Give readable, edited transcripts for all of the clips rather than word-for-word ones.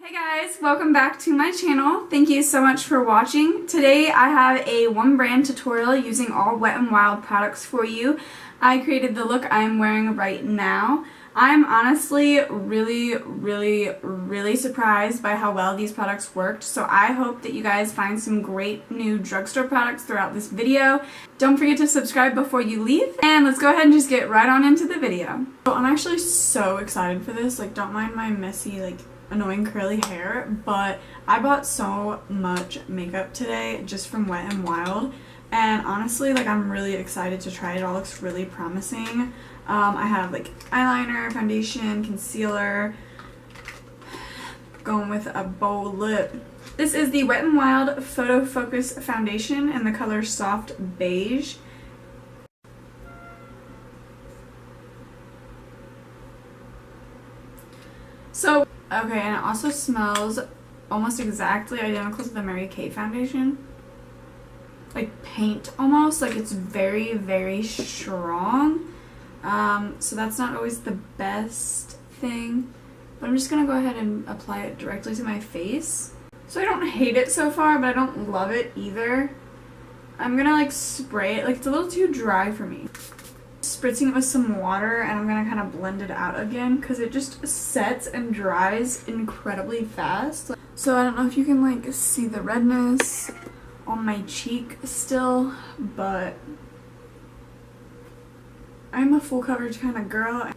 Hey guys, welcome back to my channel. Thank you so much for watching. Today I have a one brand tutorial using all Wet n Wild products for you. I created the look I'm wearing right now. I'm honestly really surprised by how well these products worked, so I hope that you guys find some great new drugstore products throughout this video. Don't forget to subscribe before you leave, and let's go ahead and just get right on into the video. So I'm actually so excited for this. Like, don't mind my messy, annoying curly hair, but I bought so much makeup today just from Wet n Wild, and honestly, I'm really excited to try it. It all looks really promising. I have eyeliner, foundation, concealer, going with a bold lip. This is the Wet n Wild Photo Focus Foundation in the color Soft Beige. So, okay, and it also smells almost exactly identical to the Mary Kay foundation. Like paint almost, it's very strong. So that's not always the best thing, but I'm just gonna go ahead and apply it directly to my face. So I don't hate it so far, but I don't love it either. I'm gonna spray it, it's a little too dry for me. Spritzing it with some water, and I'm gonna kind of blend it out again because it just sets and dries incredibly fast. So I don't know if you can see the redness on my cheek still, but I'm a full coverage kind of girl,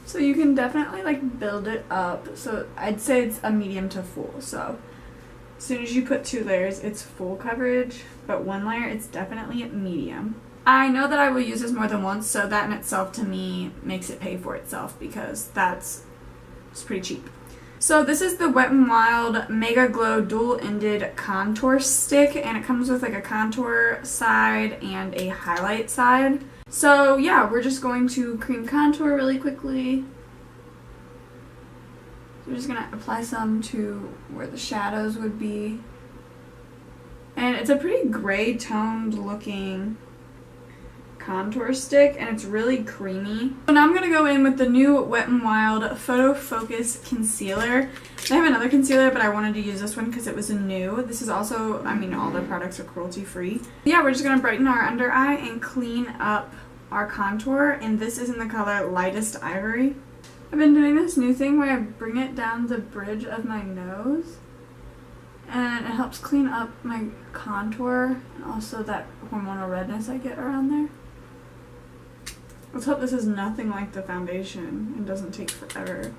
so you can definitely build it up. So I'd say it's a medium to full. So as soon as you put 2 layers, it's full coverage, but 1 layer, it's definitely medium. I know that I will use this more than once, so that in itself to me makes it pay for itself because it's pretty cheap. So this is the Wet n Wild Mega Glow Dual-Ended Contour Stick, and it comes with a contour side and a highlight side. So yeah, we're just going to cream contour really quickly. We're just gonna apply some to where the shadows would be. And it's a pretty gray toned looking contour stick, and it's really creamy. So now I'm going to go in with the new Wet n Wild Photo Focus Concealer. I have another concealer, but I wanted to use this one because it was new. This is also, all the products are cruelty free. Yeah, we're just going to brighten our under eye and clean up our contour, and this is in the color Lightest Ivory. I've been doing this new thing where I bring it down the bridge of my nose, and it helps clean up my contour and also that hormonal redness I get around there. Let's hope this is nothing like the foundation and doesn't take forever,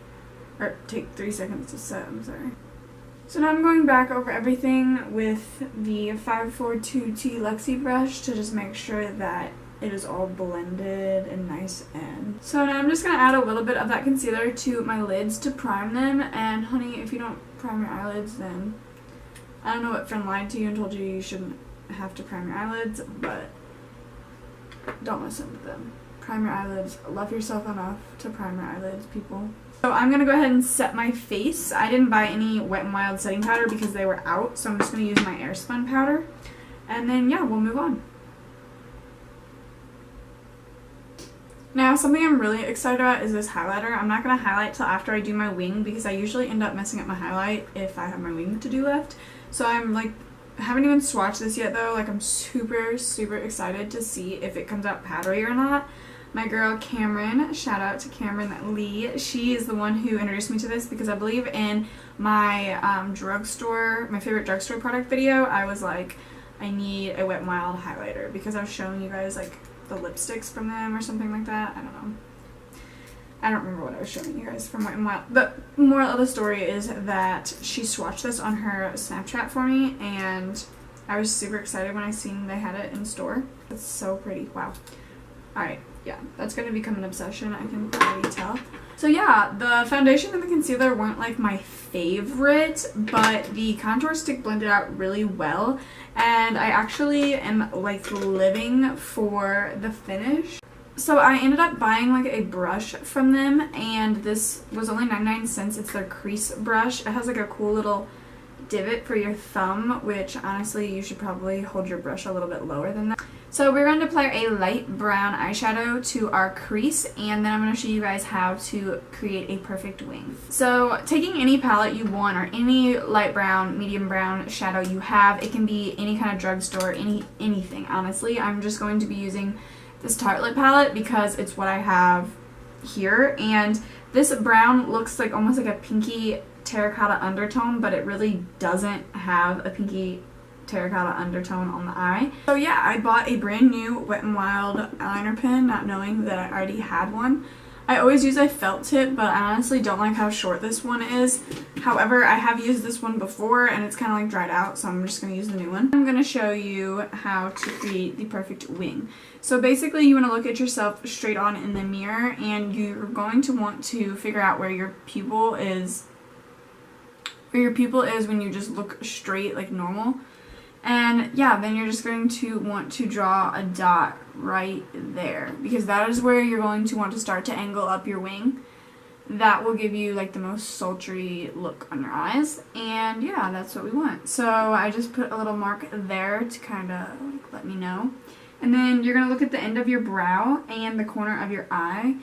or take 3 seconds to set, I'm sorry. So now I'm going back over everything with the 542T Luxie brush to just make sure that it is all blended and nice in. So now I'm just going to add a little bit of that concealer to my lids to prime them, and honey, if you don't prime your eyelids, then I don't know what friend lied to you and told you you shouldn't have to prime your eyelids, but don't listen to them. Prime your eyelids. Love yourself enough to prime your eyelids, people. So I'm going to go ahead and set my face. I didn't buy any Wet n Wild setting powder because they were out, so I'm just going to use my Airspun powder. And then, yeah, we'll move on. Now, something I'm really excited about is this highlighter. I'm not going to highlight till after I do my wing because I usually end up messing up my highlight if I have my wing to do left. So I'm haven't even swatched this yet though. I'm super excited to see if it comes out powdery or not. My girl Cameron, shout out to Cameron Lee, she is the one who introduced me to this because I believe in my my favorite drugstore product video, I was like, I need a Wet n Wild highlighter because I was showing you guys the lipsticks from them or something like that. I don't know. I don't remember what I was showing you guys from Wet n Wild. But moral of the story is that she swatched this on her Snapchat for me, and I was super excited when I seen they had it in store. It's so pretty. Wow. Alright, yeah, that's going to become an obsession, I can already tell. So yeah, the foundation and the concealer weren't my favorite, but the contour stick blended out really well, and I actually am living for the finish. So I ended up buying a brush from them, and this was only 99 cents. It's their crease brush. It has a cool little divot for your thumb, which honestly you should probably hold your brush a little bit lower than that. So we're going to apply a light brown eyeshadow to our crease, and then I'm going to show you guys how to create a perfect wing. So taking any palette you want or any light brown, medium brown shadow you have, it can be any kind of drugstore, anything honestly. I'm just going to be using this Tartelette palette because it's what I have here, and this brown looks like almost like a pinky terracotta undertone, but it really doesn't have a pinky terracotta undertone on the eye. So yeah, I bought a brand new Wet n Wild eyeliner pen, not knowing that I already had one. I always use a felt tip, but I honestly don't like how short this one is. However, I have used this one before and it's kind of like dried out, so I'm just going to use the new one. I'm going to show you how to create the perfect wing. So basically you want to look at yourself straight on in the mirror, and you're going to want to figure out where your pupil is when you just look straight like normal. And yeah, then you're just going to want to draw a dot right there, because that is where you're going to want to start to angle up your wing. That will give you like the most sultry look on your eyes, and yeah, that's what we want. So I just put a little mark there to kind of like let me know. And then you're going to look at the end of your brow and the corner of your eye,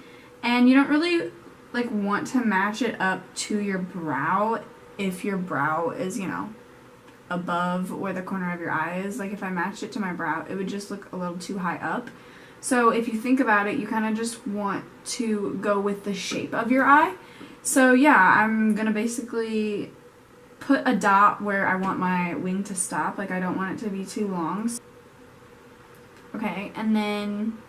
and you don't really like want to match it up to your brow if your brow is, you know, above where the corner of your eye is. Like if I matched it to my brow, it would just look a little too high up. So if you think about it, you kind of just want to go with the shape of your eye. So yeah, I'm gonna basically put a dot where I want my wing to stop. Like I don't want it to be too long. Okay, and then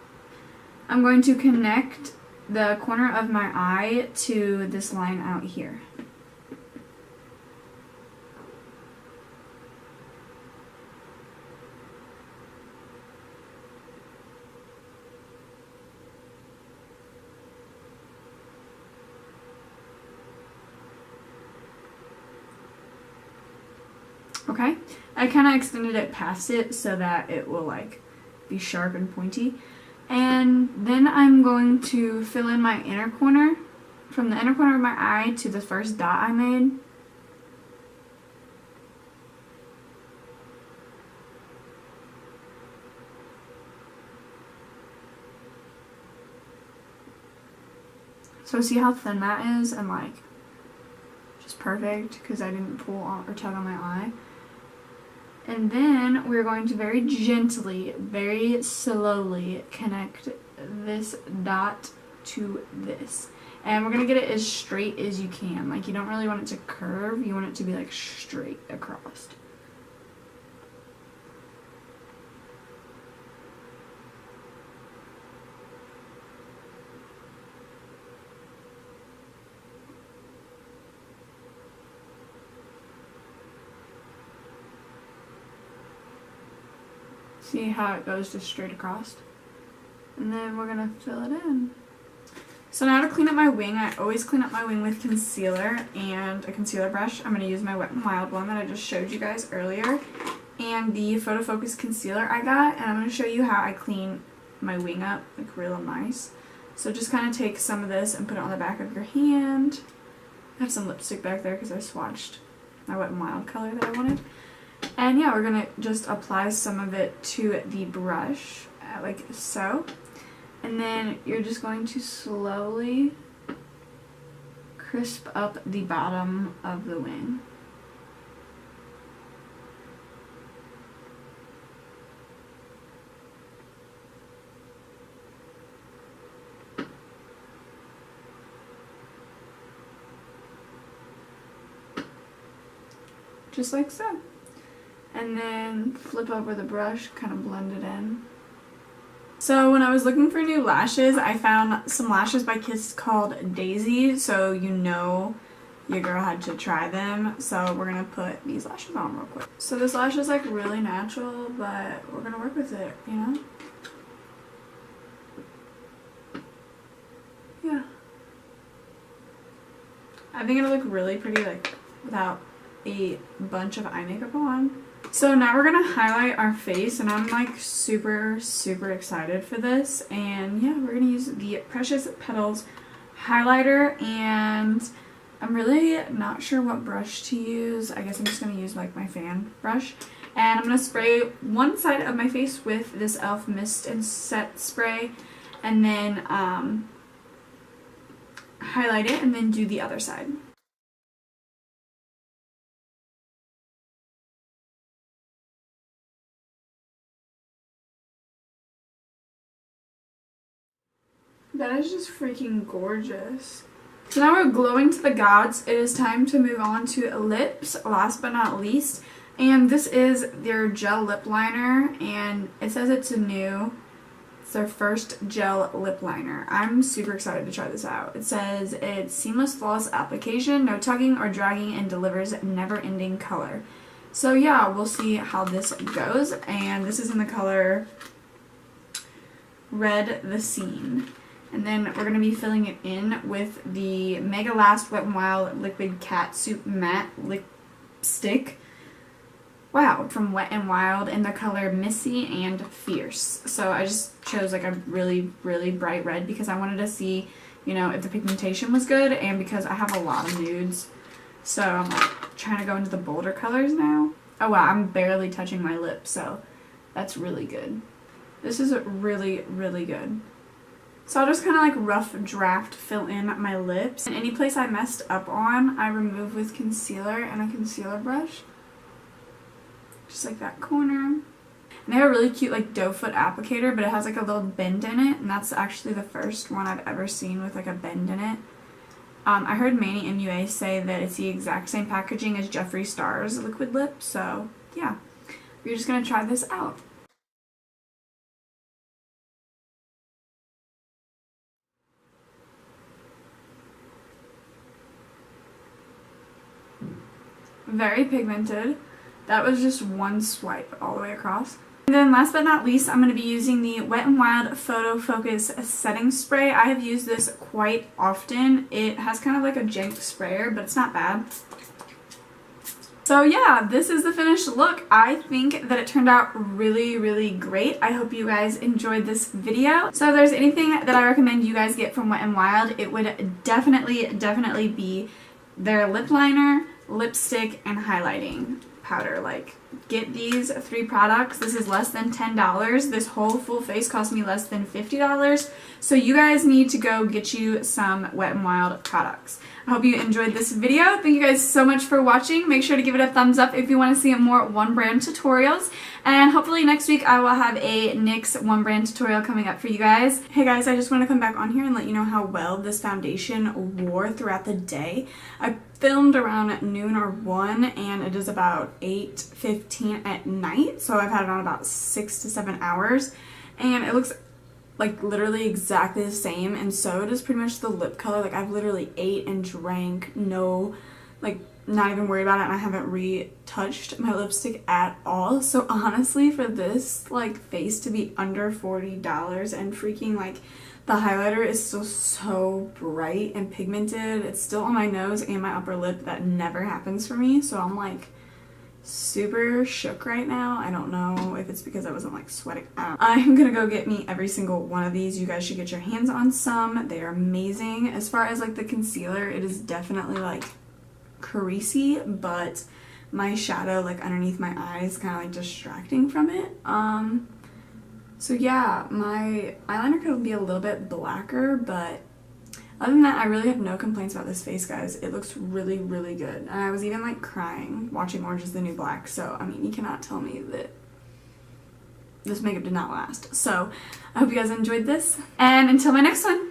I'm going to connect the corner of my eye to this line out here. Okay, I kind of extended it past it so that it will like be sharp and pointy. And then I'm going to fill in my inner corner, from the inner corner of my eye to the first dot I made. So see how thin that is, and like just perfect because I didn't pull on or tug on my eye. And then we're going to very gently, very slowly connect this dot to this. And we're going to get it as straight as you can. Like you don't really want it to curve, you want it to be like straight across. See how it goes just straight across? And then we're gonna fill it in. So now to clean up my wing, I always clean up my wing with concealer and a concealer brush. I'm gonna use my Wet n Wild one that I just showed you guys earlier, and the Photo Focus concealer I got, and I'm gonna show you how I clean my wing up like real nice. So just kind of take some of this and put it on the back of your hand. I have some lipstick back there because I swatched my Wet n Wild color that I wanted. And yeah, we're going to just apply some of it to the brush, like so. And then you're just going to slowly crisp up the bottom of the wing. Just like so. And then flip over the brush, kind of blend it in. So when I was looking for new lashes, I found some lashes by Kiss called Dazee, so you know your girl had to try them. So we're going to put these lashes on real quick. So this lash is like really natural, but we're going to work with it, you know? Yeah. I think it'll look really pretty like without a bunch of eye makeup on. So now we're gonna highlight our face, and I'm like super excited for this. And yeah, we're gonna use the Precious Petals highlighter, and I'm really not sure what brush to use. I guess I'm just going to use like my fan brush. And I'm going to spray one side of my face with this e.l.f. Mist and Set spray. And then highlight it and then do the other side. That is just freaking gorgeous. So now we're glowing to the gods. It is time to move on to lips, last but not least. And this is their gel lip liner, and it says it's it's their first gel lip liner. I'm super excited to try this out. It says it's seamless, flawless application, no tugging or dragging, and delivers never-ending color. So yeah, we'll see how this goes. And this is in the color Red the Scene. And then we're going to be filling it in with the Mega Last Wet n Wild Liquid Catsuit Matte Lipstick. Wow, from Wet n Wild in the color Missy and Fierce. So I just chose like a really, really bright red because I wanted to see, you know, if the pigmentation was good, and because I have a lot of nudes. So I'm like trying to go into the bolder colors now. Oh wow, I'm barely touching my lips, so that's really good. This is really, really good. So I'll just kind of like rough draft fill in my lips. And any place I messed up on, I remove with concealer and a concealer brush. Just like that corner. And they have a really cute like doe foot applicator, but it has like a little bend in it. And that's actually the first one I've ever seen with like a bend in it. I heard Manny MUA say that it's the exact same packaging as Jeffree Star's liquid lip. So yeah, we're just going to try this out. Very pigmented. That was just one swipe all the way across. And then last but not least, I'm going to be using the Wet n Wild Photo Focus Setting Spray. I have used this quite often. It has kind of like a jank sprayer, but it's not bad. So yeah, this is the finished look. I think that it turned out really, really great. I hope you guys enjoyed this video. So if there's anything that I recommend you guys get from Wet n Wild, it would definitely be their lip liner, lipstick, and highlighting powder. Like, get these 3 products. This is less than $10. This whole full face cost me less than $50. So you guys need to go get you some Wet n Wild products. I hope you enjoyed this video. Thank you guys so much for watching. Make sure to give it a thumbs up if you want to see more one brand tutorials. And hopefully next week I will have a NYX one brand tutorial coming up for you guys. Hey guys, I just want to come back on here and let you know how well this foundation wore throughout the day. I filmed around noon or 1, and it is about 8:15 at night. So I've had it on about 6 to 7 hours. And it looks like literally exactly the same, and so does pretty much the lip color. Like, I've literally ate and drank, not even worried about it, and I haven't retouched my lipstick at all. So honestly, for this like face to be under $40 and freaking like the highlighter is still so bright and pigmented, it's still on my nose and my upper lip. That never happens for me, so I'm like super shook right now. I don't know if it's because I wasn't like sweating out. I'm gonna go get me every single one of these. You guys should get your hands on some. They are amazing. As far as like the concealer, it is definitely like creasy, but my shadow like underneath my eyes kind of like distracting from it. So yeah, my eyeliner could be a little bit blacker, but other than that, I really have no complaints about this face, guys. It looks really, really good. And I was even like crying watching Orange is the New Black. So, I mean, you cannot tell me that this makeup did not last. So, I hope you guys enjoyed this. And until my next one,